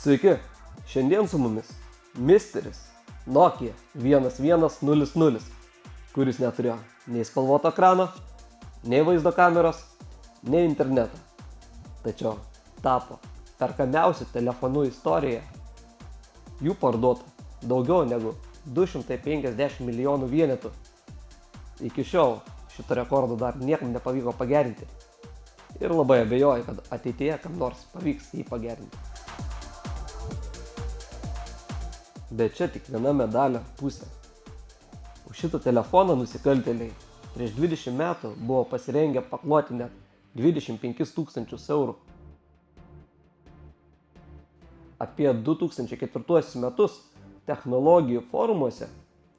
Sveiki, šiandien su mumis misteris Nokia 1100, kuris neturėjo nei spalvoto ekrano, nei vaizdo kameros, nei interneto. Tačiau tapo perkamiausiu telefonu istorijoje. Jų parduota daugiau negu 250 milijonų vienetų. Iki šiol šito rekordo dar niekam nepavyko pagerinti. Ir labai abejoju, kad ateityje kam nors pavyks jį pagerinti. Bet čia tik viena medalio pusė. Už šitą telefoną nusikaltėliai prieš 20 metų buvo pasirengę pakloti net 25 000 eurų. Apie 2004 metus technologijų forumuose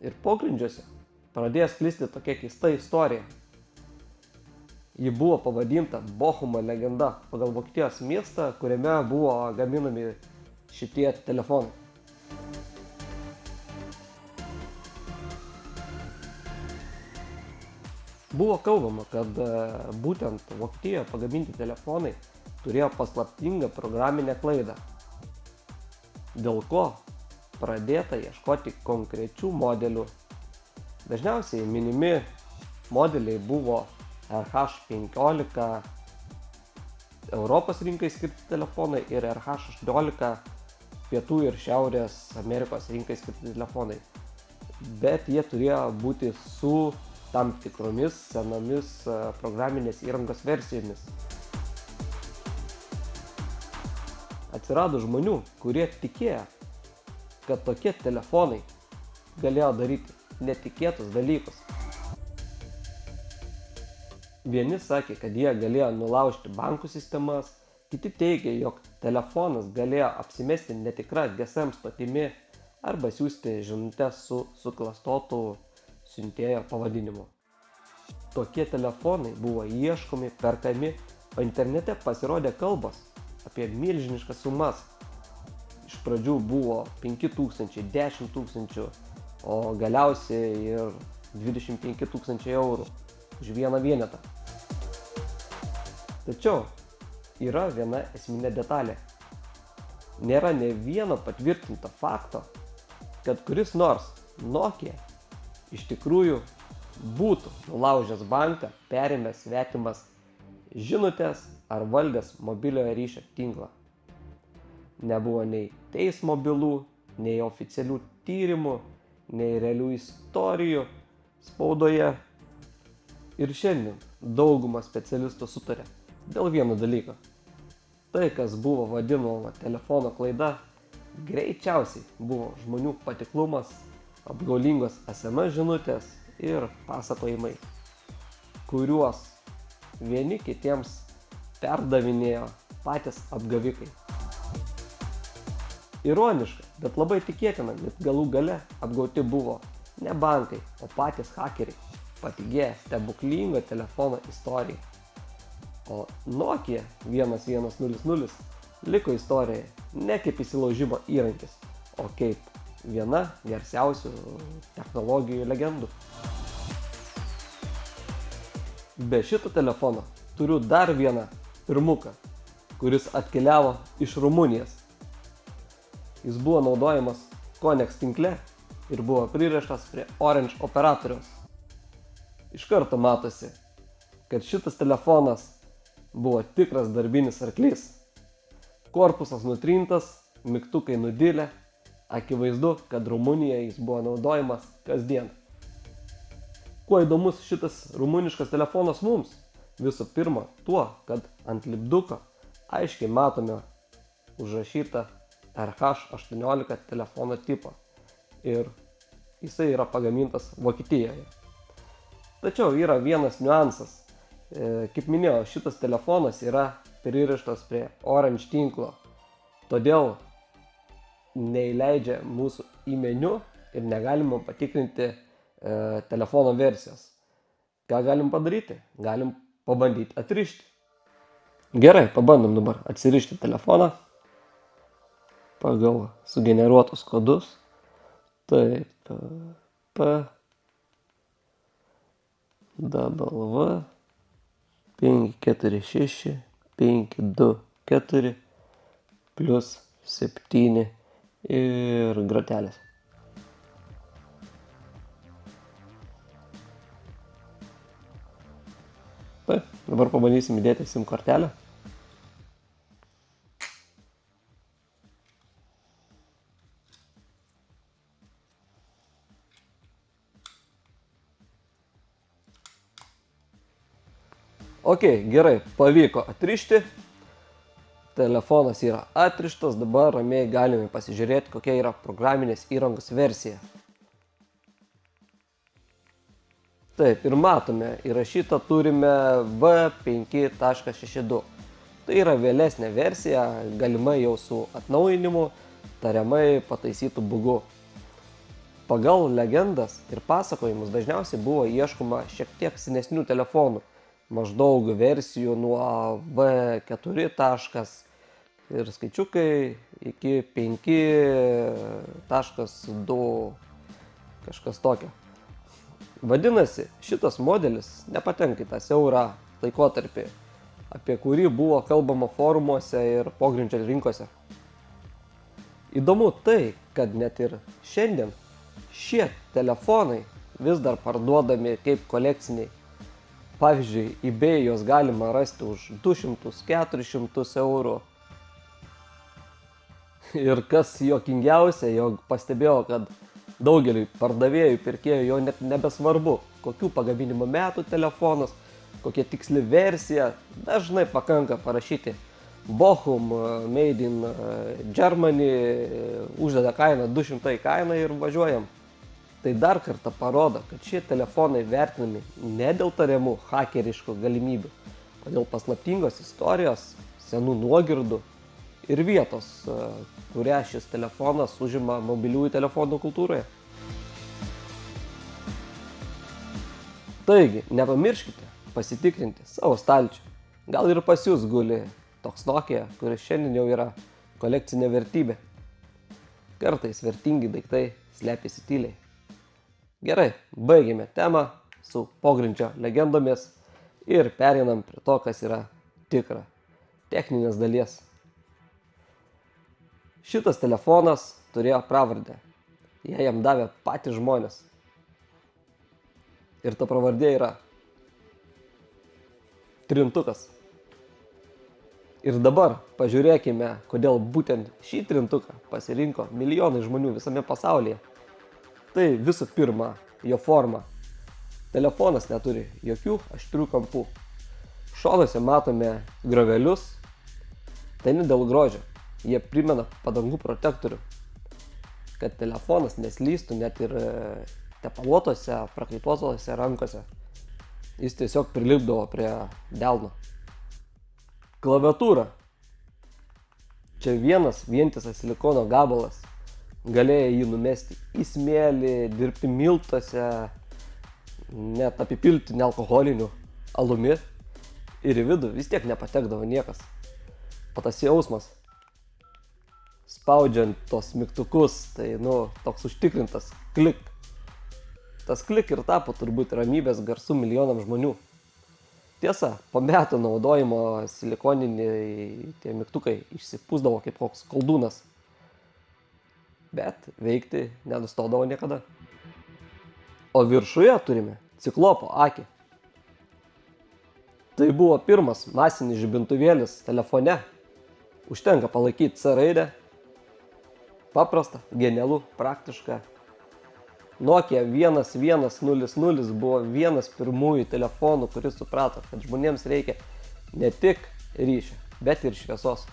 ir pogrindžiuose pradėjo sklisti tokia keista istorija. Ji buvo pavadinta Bochumo legenda pagal Vokietijos miestą, kuriame buvo gaminami šitie telefonai. Buvo kalbama, kad būtent Vokietijoje pagaminti telefonai turėjo paslaptingą programinę klaidą, dėl ko pradėta ieškoti konkrečių modelių. Dažniausiai minimi modeliai buvo RH15 Europos rinkai skirti telefonai ir RH18 Pietų ir Šiaurės Amerikos rinkai skirti telefonai. Bet jie turėjo būti su tam tikromis senomis programinės įrangos versijomis. Atsirado žmonių, kurie tikėjo, kad tokie telefonai galėjo daryti netikėtus dalykus. Vieni sakė, kad jie galėjo nulaužti bankų sistemas, kiti teigė, jog telefonas galėjo apsimesti netikrą GSM stotimi arba siųsti žinutes su suklastotu siuntėjo pavadinimu. Tokie telefonai buvo ieškomi, perkami, o internete pasirodė kalbos apie milžiniškas sumas. Iš pradžių buvo 5 000, 10 000, o galiausiai ir 25 000 eurų už vieną vienetą. Tačiau yra viena esminė detalė. Nėra nė vieno patvirtinto fakto, kad kuris nors Nokia iš tikrųjų būtų nulaužęs banką, perėmęs svetimas žinutes ar valdęs mobiliojo ryšio tinklą. Nebuvo nei teismo bylų, nei oficialių tyrimų, nei realių istorijų spaudoje. Ir šiandien dauguma specialistų sutarė dėl vieno dalyko. Tai, kas buvo vadinama telefono klaida, greičiausiai buvo žmonių patiklumas, apgaulingos SMS žinutės ir pasakojimai, kuriuos vieni kitiems perdavinėjo patys apgavikai. Ironiška, bet labai tikėtina, kad galų gale apgauti buvo ne bankai, o patys hakeriai, patikėję stebuklingo telefono istoriją. O Nokia 1100 liko istorijoje ne kaip įsilaužimo įrankis, o kaip viena garsiausių technologijų legendų. Be šito telefono turiu dar vieną pirmuką, kuris atkeliavo iš Rumunijos. Jis buvo naudojamas Konex tinkle ir buvo pririštas prie Orange operatoriaus. Iš karto matosi, kad šitas telefonas buvo tikras darbinis arklys. Korpusas nutrintas, mygtukai nudilę, akivaizdu, kad Rumunijoje jis buvo naudojamas kasdien. Kuo įdomus šitas rumuniškas telefonas mums? Visų pirma, tuo, kad ant lipduko aiškiai matome užrašytą RH18 telefono tipą ir jisai yra pagamintas Vokietijoje. Tačiau yra vienas niuansas. Kaip minėjau, šitas telefonas yra pririštas prie Orange tinklo, todėl neįleidžia mūsų į meniu ir negalima patikrinti telefono versijos. Ką galim padaryti? Galim pabandyti atrišti. Gerai, pabandom dabar atsirišti telefoną pagal sugeneruotus kodus. Taip, PW 546 524 plus 7 ir grotelės. Taip, dabar pabandysim įdėti SIM kortelę. Ok, gerai, pavyko atrišti. Telefonas yra atrištas, dabar ramiai galime pasižiūrėti, kokia yra programinės įrangos versija. Taip, ir matome, įrašytą turime V5.62. Tai yra vėlesnė versija, galimai jau su atnaujinimu, tariamai pataisytų bugu. Pagal legendas ir pasakojimus dažniausiai buvo ieškoma šiek tiek senesnių telefonų, maždaug versijų nuo V4 ir skaičiukai iki 5.2 kažkas tokio. Vadinasi, šitas modelis nepatenka į tą siaurą laikotarpį, apie kurį buvo kalbama forumuose ir pogrindžio rinkose. Įdomu tai, kad net ir šiandien šie telefonai vis dar parduodami kaip kolekciniai. Pavyzdžiui, eBay juos galima rasti už 200-400 eurų. Ir kas juokingiausia, jog pastebėjau, kad daugeliui pardavėjų, pirkėjų jau net nebesvarbu, kokių pagaminimo metų telefonas, kokia tiksli versija, dažnai pakanka parašyti Bochum, Made in Germany, uždeda kainą 200 kainą ir važiuojam. Tai dar kartą parodo, kad šie telefonai vertinami ne dėl tariamų hakeriškų galimybių, o dėl paslaptingos istorijos, senų nuogirdų ir vietos, kurią šis telefonas užima mobiliųjų telefonų kultūroje. Taigi, nepamirškite pasitikrinti savo stalčių. Gal ir pas jūs guli toks Nokia, kuris šiandien jau yra kolekcinė vertybė. Kartais vertingi daiktai slepiasi tyliai. Gerai, baigėme temą su pogrindžio legendomis ir pereinam prie to, kas yra tikra, techninės dalies. Šitas telefonas turėjo pravardę, ją jam davė patys žmonės. Ir ta pravardė yra Trintukas. Ir dabar pažiūrėkime, kodėl būtent šį trintuką pasirinko milijonai žmonių visame pasaulyje. Tai visų pirma, jo forma. Telefonas neturi jokių aštrių kampų. Šonuose matome griovelius, tai ne dėl grožio, jie primena padangų protektorių. Kad telefonas neslystų net ir tepaluotose, prakaituotose rankose. Jis tiesiog prilipdavo prie delno. Klaviatūra. Čia vienas vientisas silikono gabalas. Galėjo jį numesti į smėlį, dirbti miltuose, net apipilti nealkoholiniu alumi ir į vidų vis tiek nepatekdavo niekas. O tas jausmas, spaudžiant tos mygtukus, tai toks užtikrintas klik. Tas klik ir tapo turbūt ramybės garsu milijonam žmonių. Tiesa, po metų naudojimo silikoniniai tie mygtukai išsipūsdavo kaip koks koldūnas. Bet veikti nenustodavo niekada. O viršuje turime ciklopo akį. Tai buvo pirmas masinis žibintuvėlis telefone. Užtenka palaikyti C raidę. Paprasta, genialu, praktiška. Nokia 1100 buvo vienas pirmųjų telefonų, kuris suprato, kad žmonėms reikia ne tik ryšio, bet ir šviesos.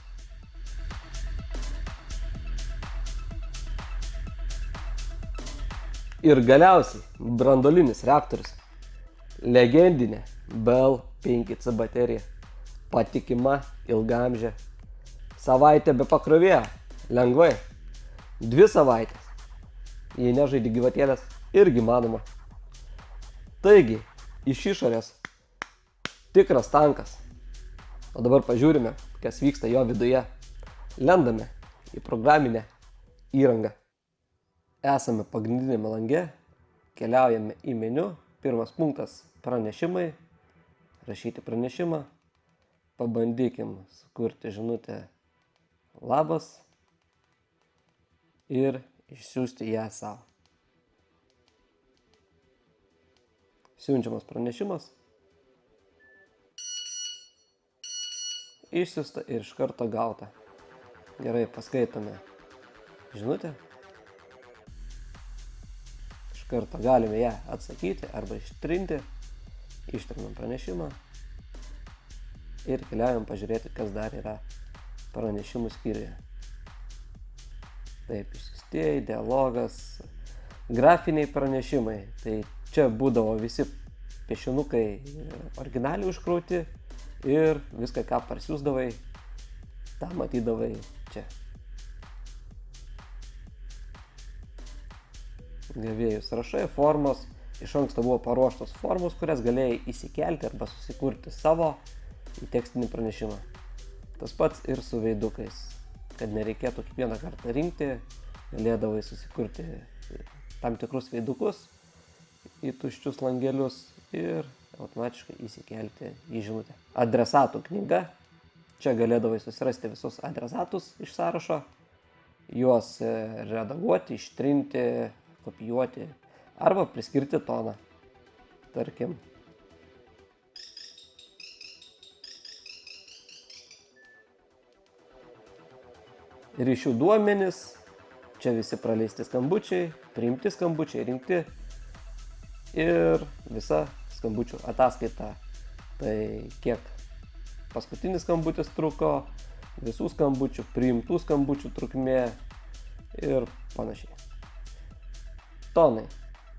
Ir galiausiai branduolinis reaktorius. Legendinė Bell 5C baterija. Patikima, ilgaamžė. Savaitę be pakrovėjo. Lengvai. 2 savaitės. Jei nežaidi gyvatėlės, irgi manoma. Taigi, iš išorės tikras tankas. O dabar pažiūrime, kas vyksta jo viduje. Lendame į programinę įrangą. Esame pagrindinėme lange, keliaujame į meniu. Pirmas punktas – pranešimai. Rašyti pranešimą. Pabandykim sukurti žinutę labas. ir išsiųsti ją savo. Siunčiamas pranešimas. Išsiųsta ir iš karto gauta. Gerai, paskaitome žinutę. Iš karto galime ją atsakyti arba ištrinti. Ištrinam pranešimą. Ir keliaujam pažiūrėti, kas dar yra pranešimų skyriuje. Taip, išsiųstieji, dialogas, grafiniai pranešimai. Tai čia būdavo visi piešinukai originaliai užkrauti ir viską, ką parsiųsdavai, tą matydavai čia. Gavėjų sąrašai, formos. Iš anksto buvo paruoštos formos, kurias galėjai įsikelti arba susikurti savo į tekstinį pranešimą. Tas pats ir su veidukais. Kad nereikėtų kiekvieną kartą rinkti, galėdavai susikurti tam tikrus veidukus į tuščius langelius ir automatiškai įsikelti į žinutę. Adresatų knyga. Čia galėdavai susirasti visus adresatus iš sąrašo, juos redaguoti, ištrinti, kopijuoti arba priskirti toną. Tarkim. Ryšių duomenys. Čia visi praleisti skambučiai, priimti skambučiai, rinkti ir visa skambučių ataskaita. Tai kiek paskutinis skambutis truko, visų skambučių, priimtų skambučių trukmė ir panašiai. Tonai.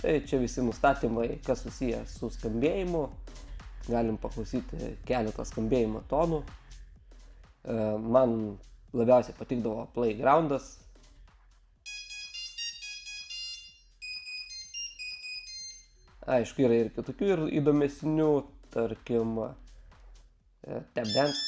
Tai čia visi nustatymai, kas susiję su skambėjimu. Galim paklausyti keletą skambėjimo tonų. Man labiausiai patikdavo Playgroundas. Aišku, yra ir kitokių ir įdomesnių, tarkim, Tap Dance.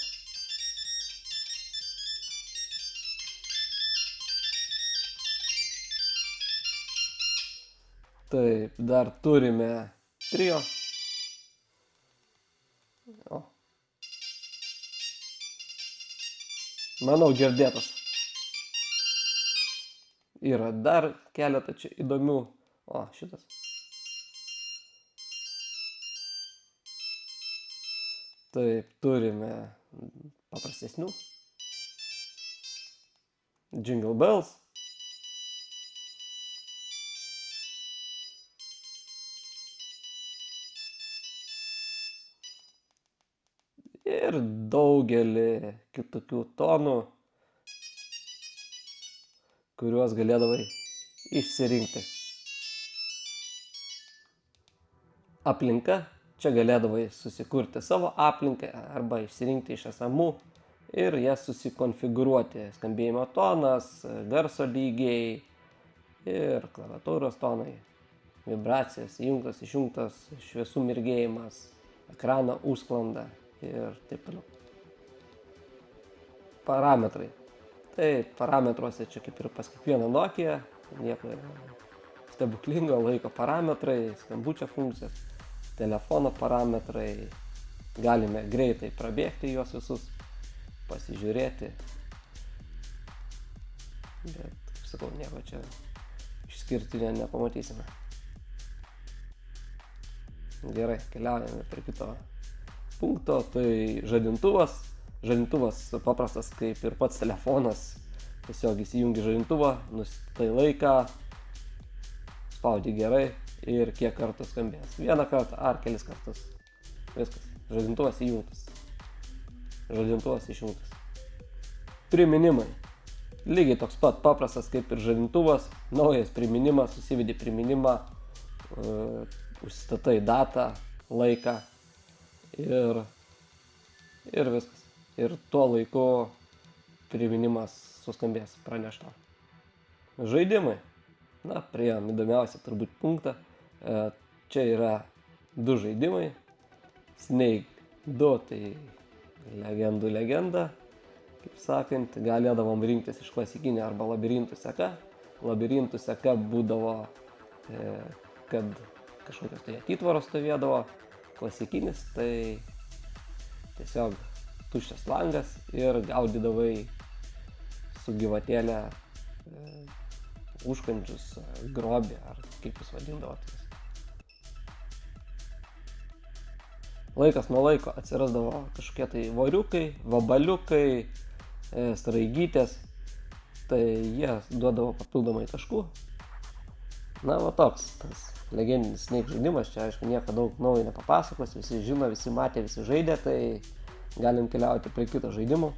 Taip, dar turime trio. O. Manau, girdėtas. Yra dar keletą čia įdomių. O, šitas. Taip, turime paprastesnių. Jingle Bells. Ir daugelį kitokių tonų, kuriuos galėdavai išsirinkti. Aplinka. Čia galėdavai susikurti savo aplinką arba išsirinkti iš esamų ir jas susikonfigūruoti. Skambėjimo tonas, garso lygiai ir klaviatūros tonai, vibracijas, įjungtas, išjungtas, šviesų mirgėjimas, ekrano užsklanda ir taip toliau. Parametrai. Tai parametruose čia kaip ir pas kiekvieną Nokia, nieko stebuklingo, laiko parametrai, skambučio funkcijas. Telefono parametrai, galime greitai prabėgti juos visus, pasižiūrėti, bet, kaip sakau, nieko čia išskirtinio nepamatysime. Gerai, keliaujame prie kito punkto, tai žadintuvas. Žadintuvas paprastas kaip ir pats telefonas, tiesiog įsijungi žadintuvą, nusistatai laiką, spaudi gerai. Ir kiek kartų skambės. Vieną kartą ar kelis kartus. Viskas. Žadintuvas įjungtas. Žadintuvas išjungtas. Priminimai. Lygiai toks pat paprastas kaip ir žadintuvas. Naujas priminimas, susivedi priminimą, užsistatai datą, laiką ir viskas. Ir tuo laiku priminimas suskambės pranešta. Žaidimai. Na, priėjom įdomiausią turbūt punktą. Čia yra 2 žaidimai. Snake 2, tai legendų legenda. Kaip sakant, galėdavom rinktis iš klasikinio arba labirintų seka. Labirintų seka būdavo, kad kažkokios tai atitvaros stovėdavo. Klasikinis, tai tiesiog tuščias langas ir gaudydavai su gyvatėlė užkandžius, grobį, ar kaip jūs vadindavot. Laikas nuo laiko atsirasdavo kažkokie tai voriukai, vabaliukai, straigytės, tai jie duodavo papildomai taškų. Na, va toks, tas legendinis Snake žaidimas, čia aišku nieko daug naujo nepapasakos, visi žino, visi matė, visi žaidė, tai galim keliauti prie kito žaidimo.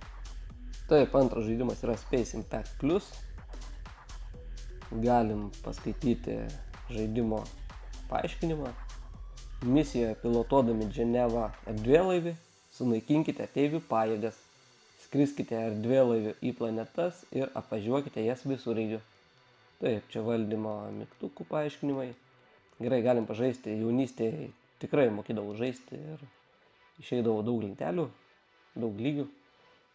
Taip, antras žaidimas yra Space Impact Plus. Galim paskaityti žaidimo paaiškinimą. Misijoje pilotuodami Ženevą erdvėlaivį sunaikinkite ateivių pajėgas. Skriskite erdvėlaiviu į planetas ir apvažiuokite jas visureigiu. Taip, čia valdymo mygtukų paaiškinimai. Gerai, galim pažaisti. Jaunystėje tikrai mokydavau žaisti ir išeidavo daug lentelių, daug lygių.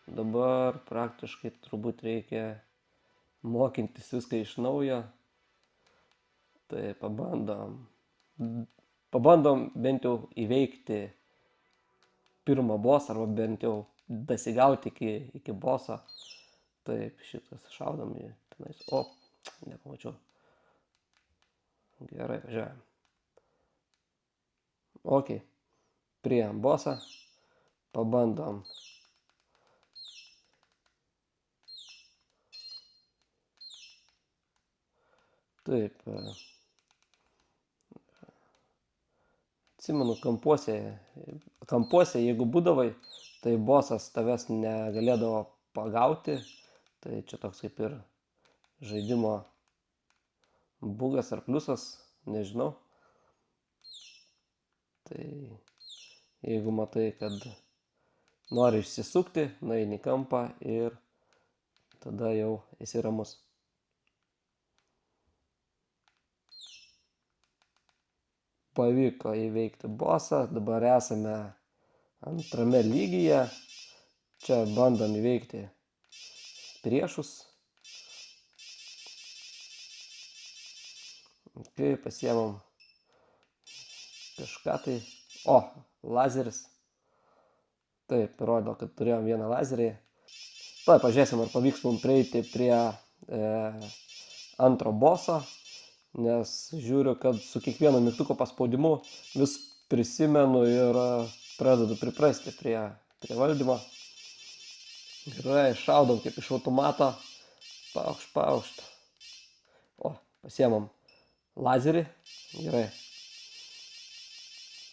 Dabar praktiškai turbūt reikia mokintis viską iš naujo. Tai pabandom bent jau įveikti pirmą bossą, arba bent jau dasigauti iki bosso. Taip, šitas šaudom į tenais. O, nepamačiau. Gerai, važiuojam. Ok, priėjom bossą. Pabandom. Taip. Atsimenu, kampuose, jeigu būdavai, tai bossas tavęs negalėdavo pagauti. Tai čia toks kaip ir žaidimo bugas ar pliusas, nežinau. Tai jeigu matai, kad nori išsisukti, nueini į kampą ir tada jau esi ramus. Pavyko įveikti bossą, dabar esame antrame lygyje. Čia bandom įveikti priešus. Kai pasiemam kažką tai. O, lazeris. Taip, rodo, kad turėjom vieną lazerį. Tuoj pažiūrėsim, ar pavyks mums prieiti prie antro bosso. Nes žiūriu, kad su kiekvieno mygtuko paspaudimu vis prisimenu ir pradedu priprasti prie valdymo. Gerai, šaudom kaip iš automato. Paukšt. O, pasiemam lazerį. Gerai.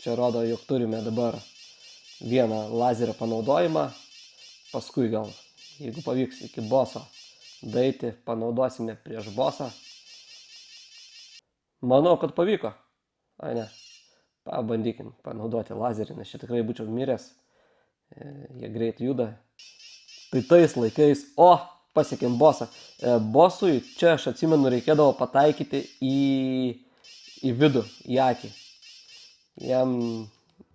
Čia rodo, jog turime dabar vieną lazerio panaudojimą. Paskui gal, jeigu pavyks iki bosso daeiti, panaudosime prieš bossą. Manau, kad pavyko. Ai ne. Pabandykim panaudoti lazerį, nes čia tikrai būčiau miręs. Jie greit juda. Tai tais laikais, pasiekėm bossą. Bossui čia, aš atsimenu, reikėdavo pataikyti į vidų, į akį. Jam,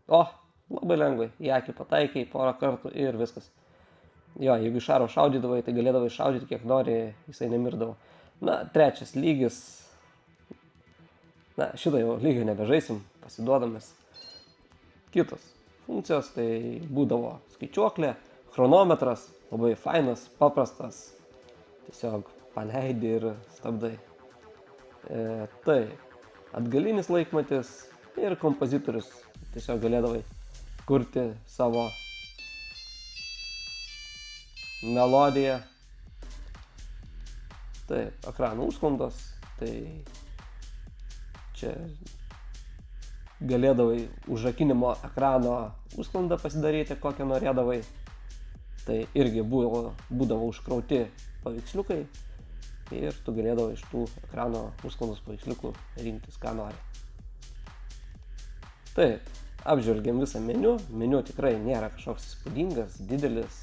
labai lengvai, į akį pataikiai porą kartų ir viskas. Jo, jeigu iš aro šaudydavai, tai galėdavai šaudyti kiek nori, jisai nemirdavo. Na, trečias lygis. Na, šitą jau lygio nebežaisim, pasiduodamės. Kitos funkcijos, tai būdavo skaičiuoklė, chronometras, labai fainas, paprastas, tiesiog paleidi ir stabdai. Tai atgalinis laikmatis ir kompozitorius, tiesiog galėdavai kurti savo melodiją. Taip, ekrano užsklandos, tai čia galėdavai užrakinimo ekrano užsklandą pasidaryti, kokią norėdavai. Tai irgi būdavo užkrauti paveiksliukai ir tu galėdavai iš tų ekrano užsklandos paveiksliukų rinktis, ką nori. Taip, apžvelgiam visą meniu. Meniu tikrai nėra kažkoks įspūdingas, didelis,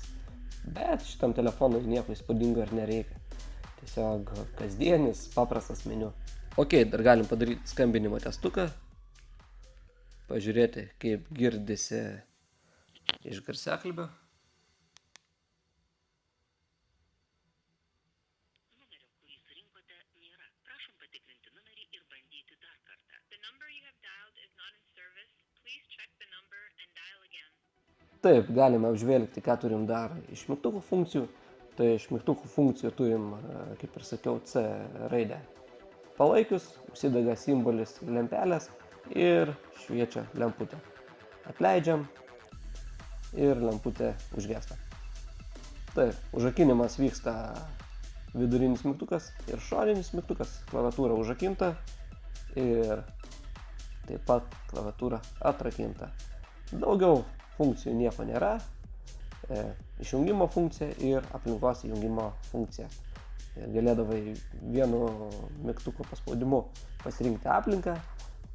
bet šitam telefonui nieko įspūdingo ir nereikia. Tiesiog kasdienis, paprastas meniu. Ok, dar galim padaryti skambinimo testuką. Pažiūrėti, kaip girdisi iš garsiakalbio. Numerio, kurį surinkote, nėra. Prašom patikrinti numerį ir bandyti dar kartą. The number you have dialed is not in service. Please check the number and dial again. Taip, galime apžvelgti, ką turim dar iš mygtukų funkcijų. Tai iš mygtukų funkcijų turim, kaip ir sakiau, C raidę palaikius, užsidega simbolis lempelės ir šviečia lemputė. Atleidžiam ir lemputė užgesta. Taip, užrakinimas vyksta vidurinis mygtukas ir šoninis mygtukas, klaviatūra užrakinta ir taip pat klaviatūra atrakinta. Daugiau funkcijų nieko nėra, išjungimo funkcija ir aplinkos įjungimo funkcija. Galėdavai vienu mygtuko paspaudimu pasirinkti aplinką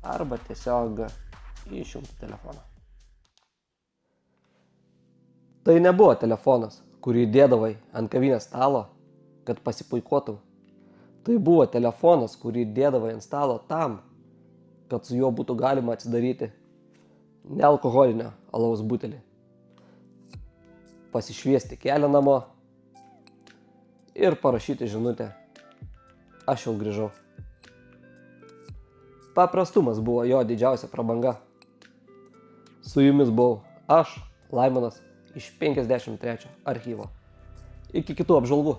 arba tiesiog išjungti telefoną. Tai nebuvo telefonas, kurį dėdavai ant kavinės stalo, kad pasipuikuotum. Tai buvo telefonas, kurį dėdavai ant stalo tam, kad su juo būtų galima atsidaryti nealkoholinio alaus butelį, pasišviesti kelią namo ir parašyti žinutę: aš jau grįžau. Paprastumas buvo jo didžiausia prabanga. Su jumis buvau aš, Laimonas, iš 53 archyvo. Iki kitų apžvalgų.